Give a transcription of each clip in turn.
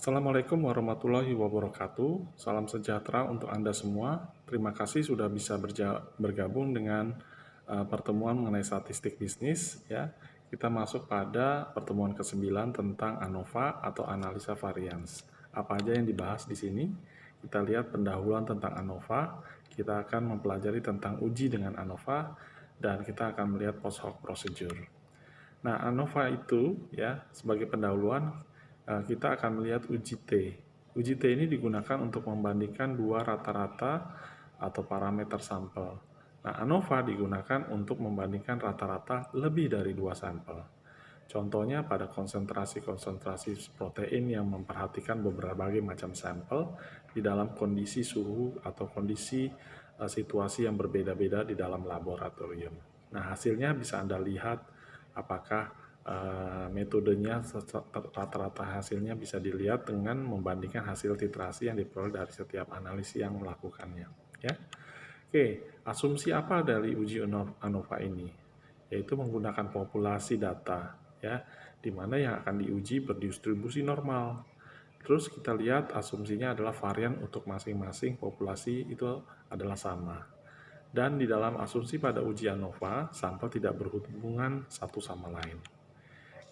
Assalamualaikum warahmatullahi wabarakatuh. Salam sejahtera untuk Anda semua. Terima kasih sudah bisa bergabung dengan pertemuan mengenai statistik bisnis. Ya, kita masuk pada pertemuan ke-9 tentang ANOVA atau analisa varians. Apa aja yang dibahas di sini? Kita lihat pendahuluan tentang ANOVA. Kita akan mempelajari tentang uji dengan ANOVA dan kita akan melihat post hoc procedure. Nah, ANOVA itu ya sebagai pendahuluan kita akan melihat uji T. Uji T ini digunakan untuk membandingkan dua rata-rata atau parameter sampel. Nah, ANOVA digunakan untuk membandingkan rata-rata lebih dari dua sampel. Contohnya pada konsentrasi-konsentrasi protein yang memperhatikan berbagai macam sampel di dalam kondisi suhu atau kondisi situasi yang berbeda-beda di dalam laboratorium. Nah, hasilnya bisa Anda lihat apakah metodenya rata-rata hasilnya bisa dilihat dengan membandingkan hasil titrasi yang diperoleh dari setiap analis yang melakukannya. Ya. Oke, asumsi apa dari uji ANOVA ini? Yaitu menggunakan populasi data, ya, di mana yang akan diuji berdistribusi normal. Terus kita lihat asumsinya adalah varian untuk masing-masing populasi itu adalah sama. Dan di dalam asumsi pada uji ANOVA, sampel tidak berhubungan satu sama lain.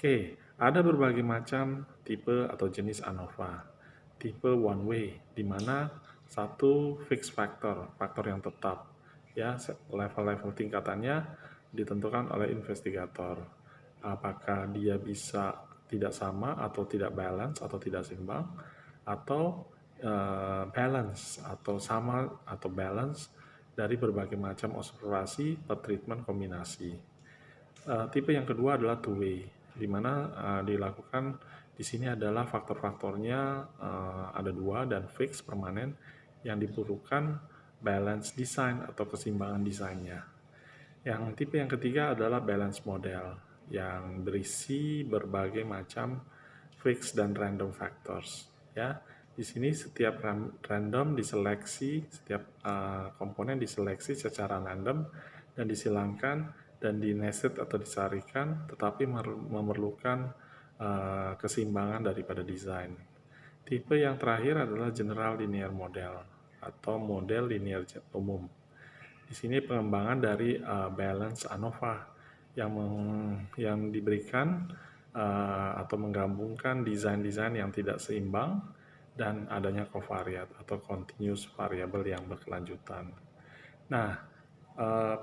Oke, ada berbagai macam tipe atau jenis ANOVA. Tipe one way, di mana satu fixed factor, faktor yang tetap. Ya, level-level tingkatannya ditentukan oleh investigator. Apakah dia bisa tidak sama atau tidak balance atau tidak seimbang, atau balance atau sama atau balance dari berbagai macam observasi per treatment kombinasi. Tipe yang kedua adalah two way, di mana dilakukan di sini adalah faktor-faktornya ada dua dan fix permanen yang diperlukan balance design atau keseimbangan desainnya. Yang tipe yang ketiga adalah balance model yang berisi berbagai macam fix dan random factors. Ya, di sini setiap random diseleksi, setiap komponen diseleksi secara random dan disilangkan dan dinested atau disarikan, tetapi memerlukan keseimbangan daripada desain. Tipe yang terakhir adalah general linear model atau model linear umum. Di sini pengembangan dari balance ANOVA yang diberikan atau menggabungkan desain-desain yang tidak seimbang dan adanya covariat atau continuous variable yang berkelanjutan. Nah,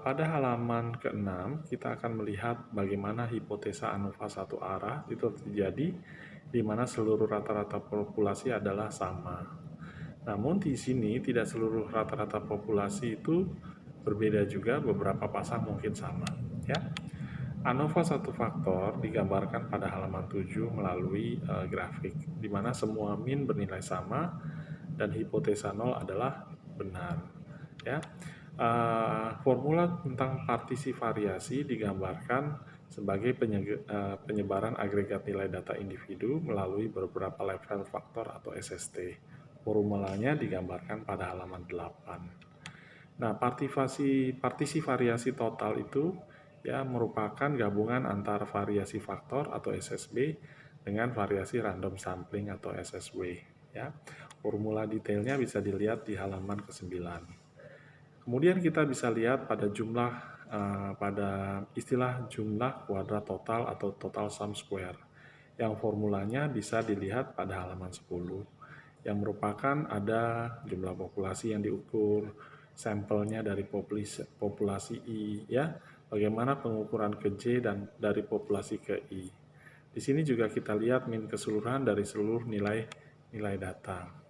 pada halaman ke-6 kita akan melihat bagaimana hipotesa ANOVA satu arah itu terjadi di mana seluruh rata-rata populasi adalah sama. Namun di sini tidak seluruh rata-rata populasi itu berbeda juga, beberapa pasang mungkin sama. Ya. ANOVA satu faktor digambarkan pada halaman 7 melalui grafik, di mana semua min bernilai sama dan hipotesa 0 adalah benar. Ya. Formula tentang partisi variasi digambarkan sebagai penyebaran agregat nilai data individu melalui beberapa level faktor atau SST. Formulanya digambarkan pada halaman 8. Nah, partisi variasi total itu ya merupakan gabungan antara variasi faktor atau SSB dengan variasi random sampling atau SSW. Ya, formula detailnya bisa dilihat di halaman ke-9. Kemudian kita bisa lihat pada pada istilah jumlah kuadrat total atau total sum square yang formulanya bisa dilihat pada halaman 10 yang merupakan ada jumlah populasi yang diukur, sampelnya dari populasi I, ya, bagaimana pengukuran ke J dan dari populasi ke I. Di sini juga kita lihat min keseluruhan dari seluruh nilai data.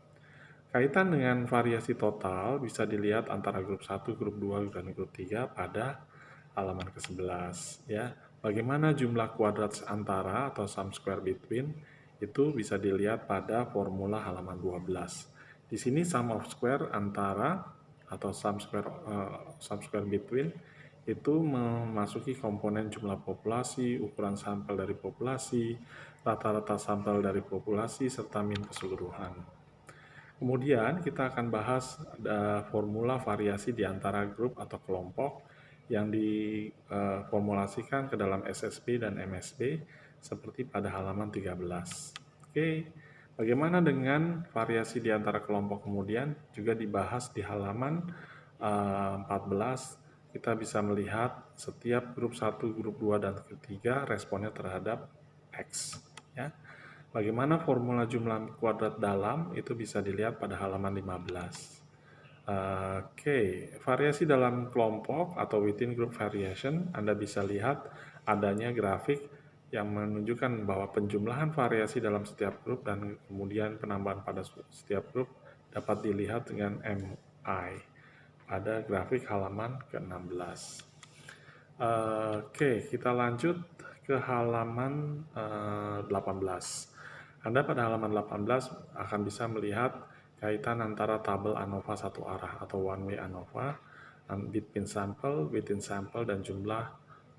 Kaitan dengan variasi total bisa dilihat antara grup 1, grup 2, dan grup 3 pada halaman ke-11. Ya. Bagaimana jumlah kuadrat antara atau sum square between itu bisa dilihat pada formula halaman 12. Di sini sum of square antara atau sum square between itu memasuki komponen jumlah populasi, ukuran sampel dari populasi, rata-rata sampel dari populasi, serta min keseluruhan. Kemudian kita akan bahas formula variasi di antara grup atau kelompok yang diformulasikan ke dalam SSB dan MSB seperti pada halaman 13. Oke, Bagaimana dengan variasi di antara kelompok kemudian juga dibahas di halaman 14. Kita bisa melihat setiap grup 1, grup 2, dan ketiga responnya terhadap X. Ya. Bagaimana formula jumlah kuadrat dalam itu bisa dilihat pada halaman 15. Oke, variasi dalam kelompok atau within group variation, Anda bisa lihat adanya grafik yang menunjukkan bahwa penjumlahan variasi dalam setiap grup dan kemudian penambahan pada setiap grup dapat dilihat dengan MI pada grafik halaman ke-16. Oke, kita lanjut ke halaman 18. Anda pada halaman 18 akan bisa melihat kaitan antara tabel ANOVA satu arah atau one way ANOVA, between sample, within sample, dan jumlah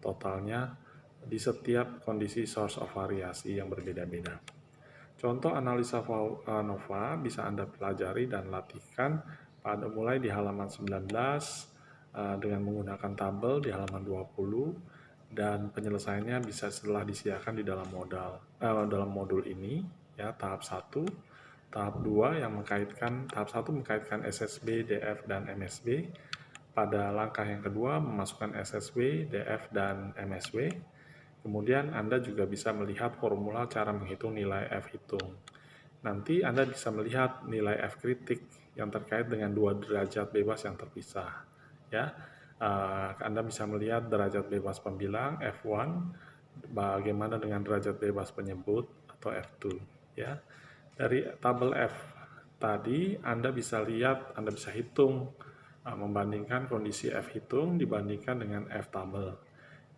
totalnya di setiap kondisi source of variasi yang berbeda-beda. Contoh analisa ANOVA bisa Anda pelajari dan latihkan pada mulai di halaman 19 dengan menggunakan tabel di halaman 20, dan penyelesaiannya bisa setelah disediakan di dalam modul ini ya, tahap 1, tahap 2 yang mengkaitkan tahap 1 mengkaitkan SSB, DF, dan MSB. Pada langkah yang kedua memasukkan SSB, DF, dan MSB. Kemudian Anda juga bisa melihat formula cara menghitung nilai F hitung. Nanti Anda bisa melihat nilai F kritik yang terkait dengan dua derajat bebas yang terpisah. Ya, Anda bisa melihat derajat bebas pembilang F1, bagaimana dengan derajat bebas penyebut atau F2. Ya, dari tabel F tadi Anda bisa lihat, Anda bisa hitung, membandingkan kondisi F hitung dibandingkan dengan F tabel.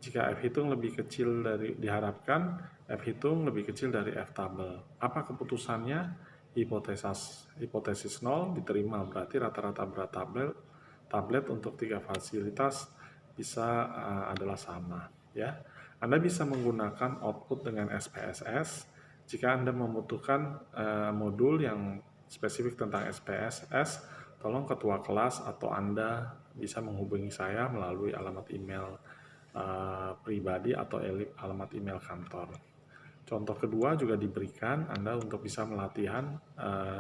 Jika F hitung lebih kecil dari diharapkan, F hitung lebih kecil dari F tabel. Apa keputusannya? Hipotesis 0 diterima, berarti rata-rata berat tablet untuk 3 fasilitas bisa adalah sama. Ya, Anda bisa menggunakan output dengan SPSS. Jika Anda membutuhkan modul yang spesifik tentang SPSS, tolong ketua kelas atau Anda bisa menghubungi saya melalui alamat email pribadi atau alamat email kantor. Contoh kedua juga diberikan Anda untuk bisa melatihan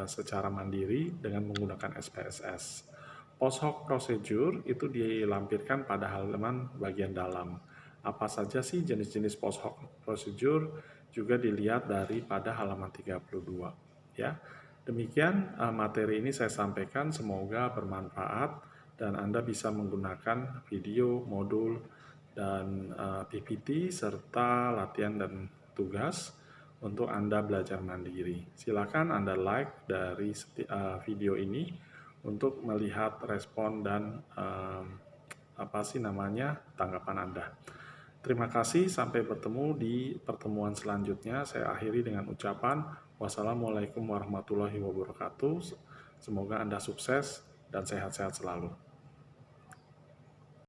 secara mandiri dengan menggunakan SPSS. Post hoc procedure itu dilampirkan pada halaman bagian dalam. Apa saja sih jenis-jenis post hoc procedure juga dilihat dari pada halaman 32. Ya. Demikian materi ini saya sampaikan, semoga bermanfaat dan Anda bisa menggunakan video, modul, dan PPT serta latihan dan tugas untuk Anda belajar mandiri. Silakan Anda like dari video ini untuk melihat respon dan tanggapan Anda. Terima kasih, sampai bertemu di pertemuan selanjutnya. Saya akhiri dengan ucapan wassalamualaikum warahmatullahi wabarakatuh. Semoga Anda sukses dan sehat-sehat selalu.